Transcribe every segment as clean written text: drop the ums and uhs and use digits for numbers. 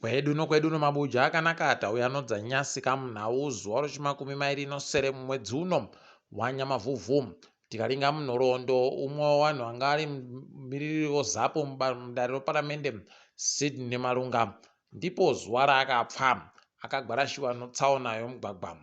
Kwedu maBuja akanakata uyo anodza nyasi kamunhau zuva rochi20 mumwedzi uno waNyamavhuvhu. Tikaringa munhoroondo, umwe wavanhu vanga ari mumiriri weZAPU mudare reparamende Sydney Marunga ndipo zuva raakapfa akagwarashiwa notsaona yomugwagwa.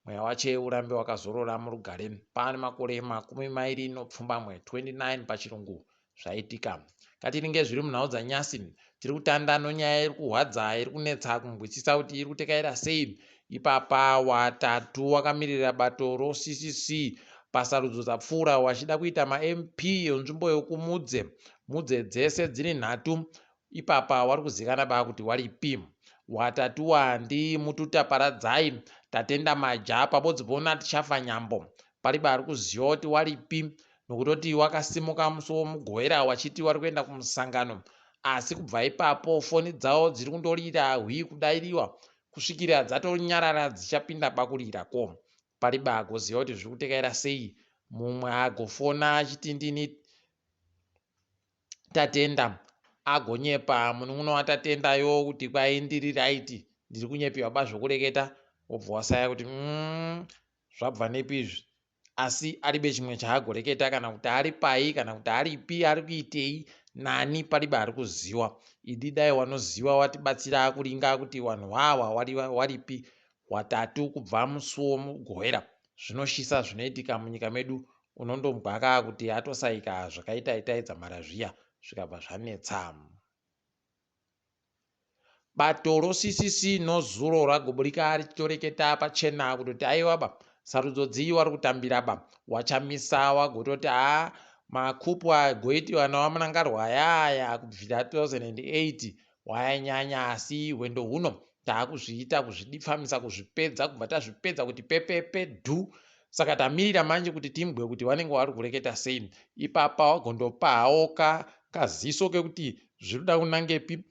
Mweya wache urambe wakazorora murugare. Pane makore 29 pachirungu zvaitika. Katiringe zviri munhau dzanyasi. Tiri kutanda nonyaya iri kuhwadza iri kunetsa kunzwisisa kuti iri kutekaira sei. Ipapa watatu wakamirira bato roCCC pasarudzo dzapfuura wachida kuita maMP yenzvimbo yokumudze. Mudze dzese dziri 3 ipapa wari kuzikanwa kuti waripi. Watatu wandi mututa paradzai tatenda maja pabodzipona tichafa nyambo. Pariba ari kuziva kuti waripi nokutoti wakasimuka musuwo mugowera wachiti wari kuenda kumusangano. Asi kubva ipapo foni dzavo dziri kundorira hwi kudairiwa kusvikira dzatonyarara dzichapinda pakurirako. Pariba agoziva kuti zviri kutekaira sei. Mumwe agofona chitindini tatenda agonyepa munun'una watatendayo kuti kwai ndiri raiti ndiri kunyepiwa bazvokureketa obva wasaya kuti zvabva nepizvi. Asi aribe chimwe chaagoreketa kana kuti ari pai kana kuti aripi ari kuitei nani pariba ari kuziva. Idi dai wanoziva watibatsira kuringa kuti vanhu wawa waripi. Watatu kubva musuwo mugowera. Zvinoshisa zvinoitika munyika medu. Unondomgwaka kuti atosaika zvakaita itaidza mara zviya zvikabva zvanetsa. Bato roCCC nozuro ragoburika richitoreketa pachena kutoti aiwa sarudzo dzii wari kutambira wachamisa wagototi makupu agoitiwa nawamunangarwa yaya kubvira 2008 wayanyanya, asi hwendo huno taakuzviita kuzvidipfamisa kuzvipedza kubva tazvipedza kuti pepepe dhu. Saka tamirira manje kuti timbwe kuti vanenge vari kureketa sei. Ipapa wagondopa hawo kaziso kekuti zviri kuda kunangepi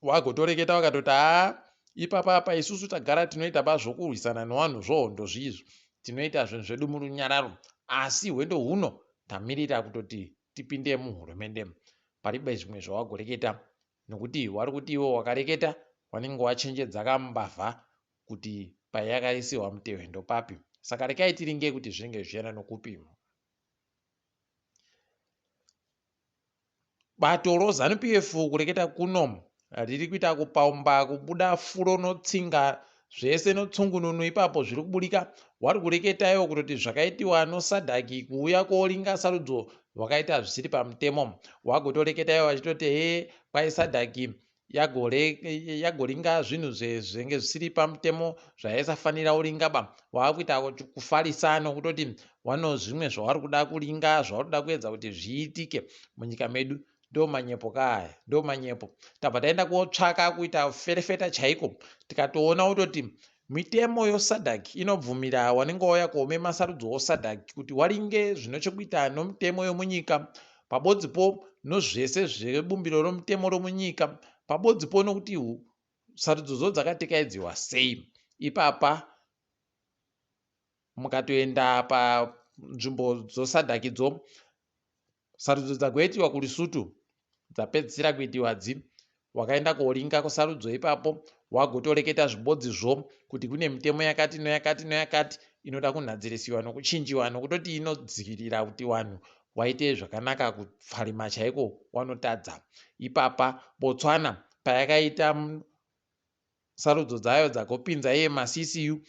wagotoreketa wakatoti ipapa isusu tagara tinoita bazvokurwisana nevanhu zvohondo zvizvo tinoita zvinhu zvedu murunyararo, asi hwendo huno tamirira kutoti tipinde muhurumende. Paribe zvimwe zvawagoreketa nokuti wari kuti iwo wakareketa wanenge wachenjedza kamubavha kuti payakaisiwa mutehwe ndopapi. Saka rekai tiringe kuti zvinenge zvichienda nokupi. Bato roZANU-PF kureketa kuno riri kuita kupaumba kubuda furo notsinga zvese notsungununu ipapo zviri kuburika. Wari kureketayo kutoti zvakaitiwa noSADC kuuya koringa sarudzo wakaita zvisiri pamutemo. Wagotoreketayo wachitoti kwai SADC yagoringa zvinhu zvenge zvisiri pamutemo zvaisafanira kuringa waakuita kufarisa nokutoti wano zvimwe zvavari kuda kuringa zvavari kuda kuedza kuti zviitike munyika medu. Ndo manyepo kaya, ndo manyepo. Tabva taenda kotsvaka kuita ferefeta chaiko tikatoona kutoti mitemo yoSADC inobvumira wanenge wauya koomema sarudzo woSADC kuti waringe zvinochokuita nomutemo yomunyika pabodzipo nozvese zvebumbiro romutemo romunyika pabodzipo nokuti sarudzodzo dzakatekaidziwa sei. Ipapa mukatoenda panzvimbo dzoSADC dzo sarudzo dzagoitiwa kuLesotho dzapedzisira kuitiwa wakaenda koringa kusarudzo ipapo wagotoreketa zvibodzizvo kuti kune mitemo yakati noyakati noyakati inoda kunhadzirisiwa nokuchinjiwa nokutoti inodzivirira kuti vanhu waite zvakanaka kupfarima chaiko wanotadza. Ipapa Botswana payakaita sarudzo dzayo dzagopinza iye maCCU,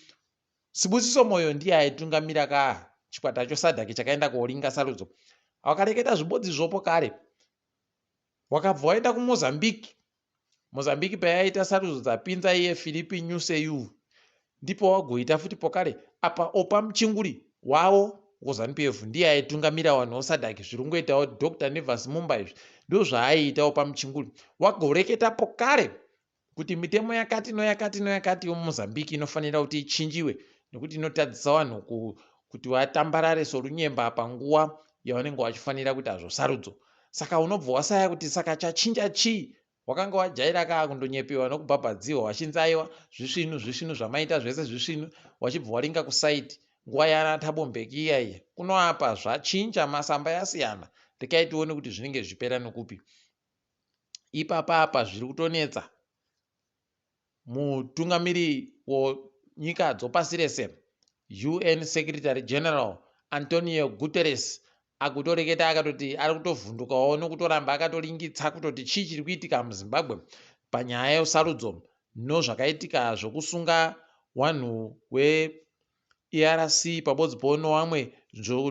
Sibusiso Moyo ndiye aitungamira chikwata choSADC chakaenda koringa sarudzo. Wakareketa zvibodzizvopo kare. Wakabva waenda kuMozambique payaita sarudzo dzapinza iye Philippe Nyusi ndipo wagoita futi pokare apa opa muchinguri wavo woZANU-PF ndiye aitungamira vanhu voSADC zviri kungoitawo Dr. Nevers Mumba izvi ndo zvaaiita opa muchinguri. Wagoreketa pokare kuti mitemo yakati noyakati noyakati yomuMozambique inofanira kuti ichinjiwe nekuti inotadzisa vanhu kuti vatambarare sorunyemba panguva yavanenge vachifanira kuita zvosarudzo. Saka unobva wasaya kuti saka chachinja chii. Wakanga wajaira kundonyepiwa nokubhabhadziwa wachinzaiwa zvisvinu zvamaita zvese zvisvinu wachibva waringa kusaiti nguva yana Thabo Mbeki iyaiye kunoapa zvachinja masamba yasiyana. Rekai tione kuti zvinenge zvipera nokupi. Ipapa zviri kutonetsa mutungamiri wenyika dzopasi rese UN Secretary General Antonio Guterres akutoreketa akatoti ari kutovhundukawo nokutoramba akatoringitsa kutoti chii chiri kuitika muZimbabwe panyaya yesarudzo nozvakaitika zvokusunga wanhu weERC pabodzi pono wamwe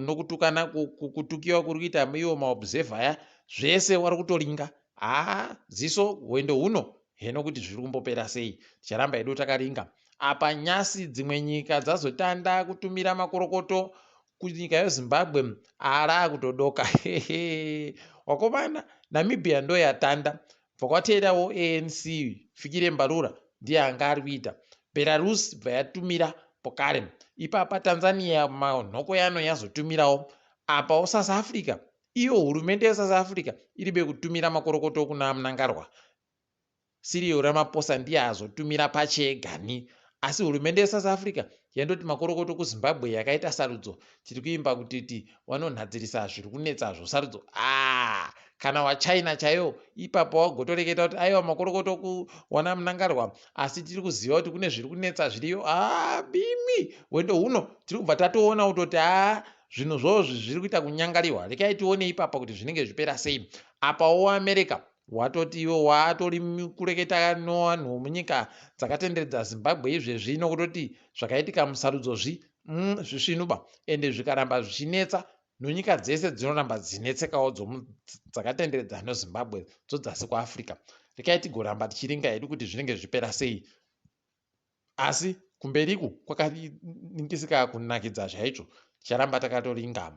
nokutukana kutukiwa kuri kuita iwo maobserver aya zvese wari kutoringa. Ziso wendo huno heno kuti zviri kumbopera sei, ticharamba edu takaringa. Apa nyasi dzimwe nyika dzazotanda kutumira makorokoto kunyika yeZimbabwe ara kutodoka. Wakomana Namibia ndo yatanda pakateerawo ANC Fikire Mbalula ndiye anga ari kuita. Belarus bva yatumira pokare. Ipapa Tanzania manhoko yano yazotumirawo. Apawo South Africa, iyo hurumende yeSouth Africa iribe kutumira makorokoto kuna Mnangagwa. Cyril Ramaphosa ndiye azotumira pachegani. Asi hurumende yeSouth Africa yandoti makorokoto kuZimbabwe yakaita sarudzo tiri kuimba kutiti vanonhadzirisa zviri kunetsazvo sarudzo. Kana waChina chaiyo ipapo wagotoreketa kuti aiwa makorokoto kuwana Mnangagwa, asi tiri kuziva kuti kune zviri kunetsa zviriyo. Bimi wendo huno tiri kubva tatoona kutoti zvinhu zvozvo zviri kuita kunyangariwa. Rekai tione ipapa kuti zvinenge zvipera sei. Apawo America watoti iwo watori kureketa nevanhu munyika dzakatenderedza Zimbabwe izvezvino kutoti zvakaitika musarudzo zvisvinuba ende zvikaramba zvichinetsa nonyika dzese dzinoramba dzinetsekawo dzakatenderedza neZimbabwe dzodzasi kuAfrica. Rekai tigoramba tichiringa hedu kuti zvinenge zvipera sei. Asi kumberiku kwakaningisika kunakidza zvaicho, ticharamba takatoringa.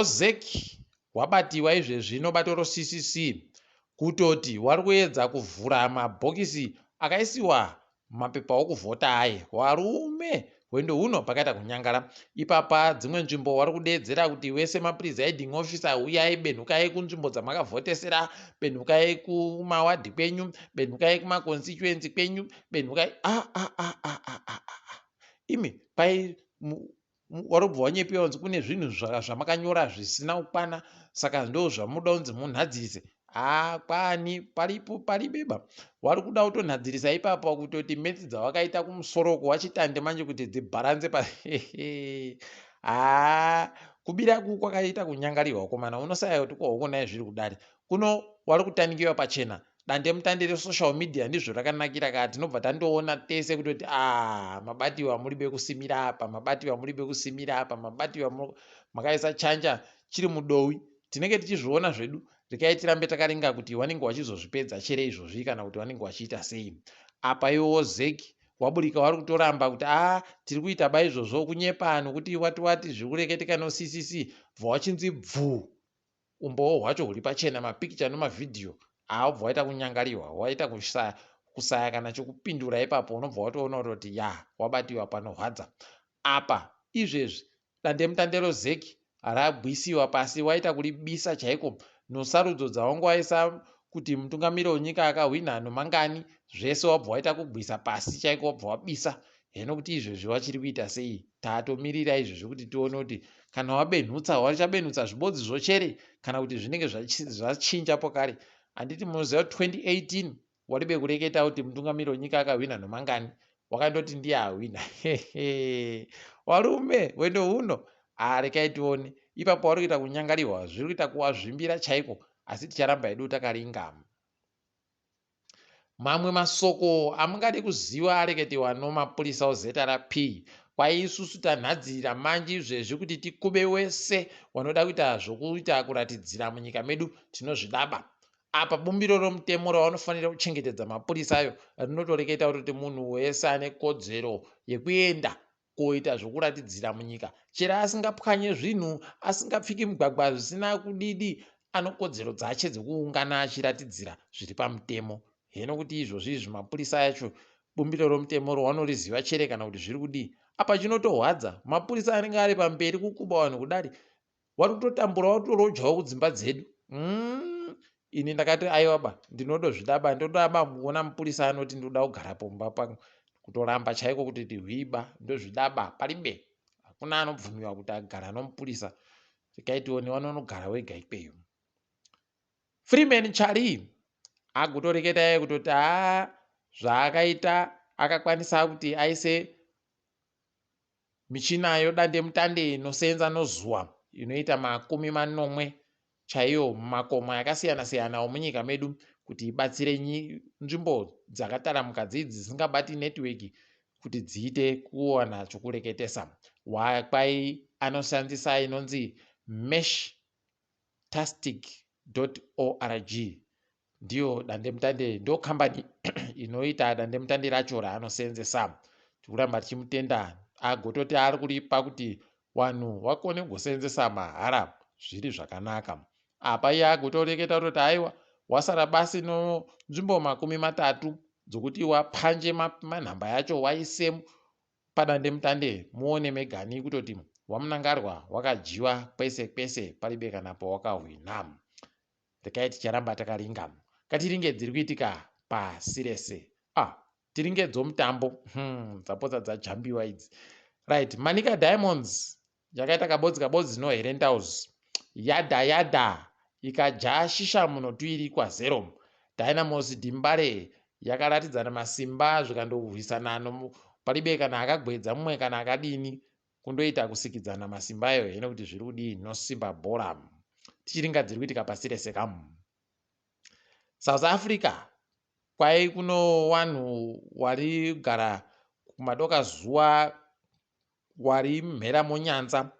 ZEC wabatiwa izvezvino bato roCCC kutoti wari kuedza kuvhura mabhokisi akaisiwa mapepa okuvhota aye. Warume wendo huno pakaita kunyangara. Ipapa dzimwe nzvimbo wari kudeedzera kuti wese mapresiding officer uyai benhukai kunzvimbo dzamakavhotesera, benhukai kumawadhi kwenyu, benhukai kumaconstituency kwenyu, benhukai imi pai wari kubva wanyepiwa kunzi kune zvinhu zvamakanyora zvisina kukwana, saka ndo zvamuda kunzi munhadzise. Kwani paribeba wari kuda kutonhadzirisa ipapa kutoti metsi dzawakaita kumusoroko wachitande manje kuti dzibharanze kubira kwakaita kunyangariwa. Komana unosaya kuti kwahukonai zviri kudari kuno wari kutanikiwa pachena. Dande mutande resocial media ndizvo rakanakira kati tinobva tandoona tese kutoti mabatiwa muribe kusimira apa, mabatiwa muribe kusimira apa, mabatiwa makaisa chanja chiri mudowi. Tinenge tichizviona zvedu. Rekai tirambe takaringa kuti wanenge wachizozvipedza chere izvozvi kana kuti wanenge wachiita sei. Apa iwo ZEC waburika wari kutoramba kuti tiri kuita ba izvozvo kunyepa nokuti wati zviri kureketika noCCC bva wachinzi bvu umbowo hwacho huri pachena, mapikicha nemavidhiyo bva waita kunyangariwa, waita kusaya kana chokupindura ipapa unobva watoona kuti wabatiwa panorwadza. Apa izvezvi dande mutande ZEC rabwisiwa pasi, waita kuribisa chaiko nosarudzo dzawanga waisa kuti mutungamiri wenyika akahwina nomangani zvese wabva waita kubwisa pasi chaiko, wabva wabisa. Heno kuti izvezvi wachiri kuita sei? Tatomirira izvezvi kuti tione kuti kana wabenhutsa wachabenhutsa zvibodzi zvochere kana kuti zvinenge zvachinja pokare. Handiti munoziva 2018 waribe kureketa kuti mutungamiri wenyika akahwina nomangani, wakandoti ndiye ahwina. Warume wendo huno rekai tione. Ipapo wari kuita kunyangariwa, zviri kuita kuwazvimbira chaiko, asi ticharamba hedu takaringa. Mamwe masoko amungade kuziva areketiwa nomapurisa weZRP kwai isusu tanhadzira manje izvezvi kuti tikube wese wanoda kuita zvokuita kuratidzira munyika medu tinozvidaba. Apa bumbiro romutemo ravanofanira kuchengetedza mapurisa ayo rinotoreketa kuti munhu wese ane kodzero yekuenda koita zvokuratidzira munyika, chero asingapwanye zvinhu, asingapfiki mugwagwa zvisina kudidi, ano kodzero dzache dzekuungana achiratidzira zviri pamutemo. Heno kuti izvozvi mapurisa yacho bumbiro romutemo wanoriziva chere kana kuti zviri kudii. Apa chinotohwadza mapurisa anenge ari pamberi kukuba vanhu kudari wari kutotambura watorojwawo kudzimba dzedu. Ini ndakati aiwaba ndinodozvidaba, ndodaba kuona mupurisa anoti ndoda kugara pomba pangu kutoramba chaiko kuti tihwiba, ndozvidaba paribe. Hakuna anobvumiwa kuti agara nomupurisa. Rekai tione wanonogara wega ikweyo. Freeman Chari agotoreketa iye kutoti zvaakaita akakwanisa kuti aise michina yodandemutande inosenza nozuva inoita 40 chaiyo mumakomo akasiyana-siyana omunyika medu kuti ibatsire nzvimbo dzakataramuka dzidzi dzisingabati netiweki kuti dziite kuwana chokureketesa. Kwai anoshandisa inonzi meshtastic.org ndiyo dandemutande, ndo kambani inoita dandemutande racho raanosenzesa. Tikuramba tichimutenda agototi ari kuripa kuti vanhu vakone kugosenzesa mahara zviri zvakanaka. Apa iye agotoreketa kuti aiwa wasara basi nzvimbo 30 dzokuti wapanje manhamba yacho waise padandemutande muone megani kutoti wamunangarwa wakajiwa kwese kwese paribe kana pawakahwina. Rekai ticharamba takaringa. Katiringe dziri kuitika pasi rese. Tiringe dzomutambo dzapotsa dzajambiwa idzi. Right, Manika Diamonds yakaita kabodzi no Herentaus. Yadha ikaja shisha muno 2-0. Dynamos Dimbare yakaratidzana masimba zvikandohwisana paribe kana akagwedza mumwe kana akadini kundoita kusikidzana masimba iyo hino kuti zviri kudii nosimba bhora. Tichiringa dziri kuitika pasi rese kam. South Africa kwai kuno vanhu wari kugara kumadoka zuva wari mhera monyanza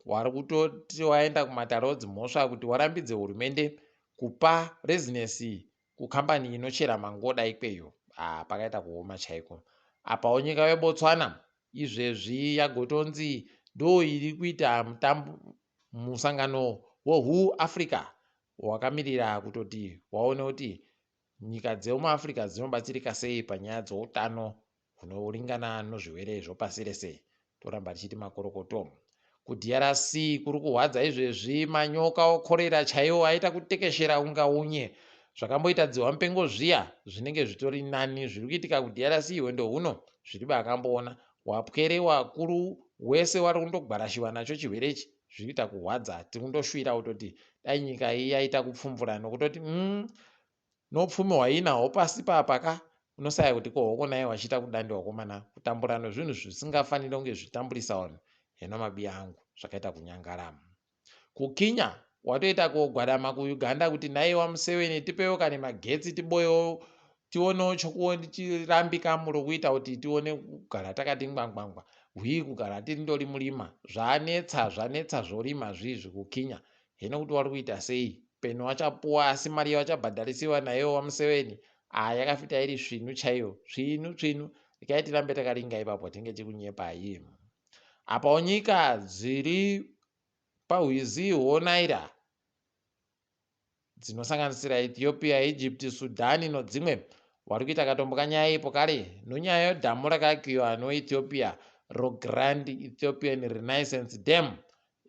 wari kutoti waenda kumatarodzi mhosva kuti warambidze hurumende kupa rezinesi kukambani inochera mangoda ikweyo. Pakaita kuoma chaiko. Apa onyika yeBotswana izvezvi yagotonzi ndo iri kuita mutambo musangano woWHO wakamirira kutoti waone kuti nyika dzemuAfrica dzinobatsirika sei panyaya dzeutano hunoringana nozvirwere zvopasi rese. Toramba tichiti makorokoto. KuDRC kuri kuhwadza izvezvi manyoka okorera chaiwo aita kutekeshera unga unye. Zvakamboita dzihwamupengo zviya zvinenge zvitori nani zviri kuitika kuDRC hwendo huno zviri bakamboona. Wapwere wakuru wese wari kundogwarashiwa nacho chirwere ichi zviri kuita kuhwadza. Tiri kundoshuvira kutoti dai nyika iyi yaita kupfumvura nokutoti nopfumi hwainahwo pasi papaka unosaya kuti kohoko naye wachiita kudandi wakomana kutambura nezvinhu zvisingafaniri kunge zvitambulisa vanhu. Heno mabiya angu zvakaita kunyangara. KuKenya watoita kogwadama kuUganda kuti naiwa Museveni tipewo kane magetsi tiboyewo tionewo chokuchirambika muri kuita kuti tione kugara takati ngwangwangwa kugara tiri ndori murima. Zvanetsa zvorima zvizvi kuKenya. Heno kuti wari kuita sei? Peno wachapuwa asi mari wachabhadharisiwa nayo waMuseveni yakafita iri svinu chaiyo. Svinu. Rekai tirambe takaringa ipapo tinge tikunyepa iyi. Apa nyika dziri pahwizi hwonaira dzinosanganisira Ethiopia, Egypt, Sudan nodzimwe wari kuita katomboka nyaya ipo kare nonyaya yodhamu rakakiwa noEthiopia roGrand Ethiopian Renaissance Dam.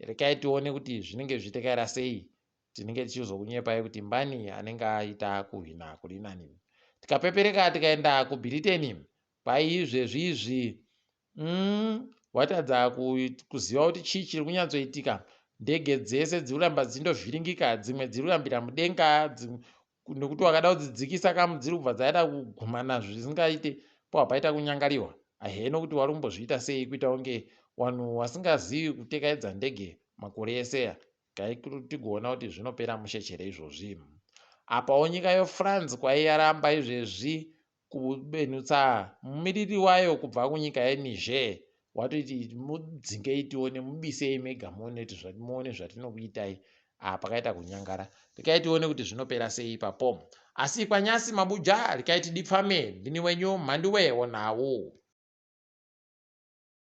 Rekai tione kuti zvinenge zvitekera sei. Tinenge tichizokunyepai kuti mbani anenge aita kuhwina kuri nani. Tikapepereka tikaenda kuBritain kwai izvezvi watadza kuziva kuti chii chiri kunyatsoitika. Ndege dzese dziri kuramba dzindovhiringika, dzimwe dziri kurambira mudenga, nekuti wakada kudzidzikisa kamu dziri kubva dzaida kugumana zvisingaite paita kunyangariwa. Heno kuti wari kumbozviita sei kuita kunge vanhu vasingazivi kutekaedza ndege makore eseya. Tigoona kuti zvinopera mushechere izvozvi. Apa nyika yeFrance kwai yaramba izvezvi kubenutsa mumiriri wayo kubva kunyika yeNiger. Watoti mudzingei tione mubisei mega muone zvatinokuitai. Pakaita kunyangara. Rekai tione kuti zvinopera sei ipapo. Asi kwanyasi maBuja rekai tidipfame. Ndini wenyu Mhanduwe WeNhau.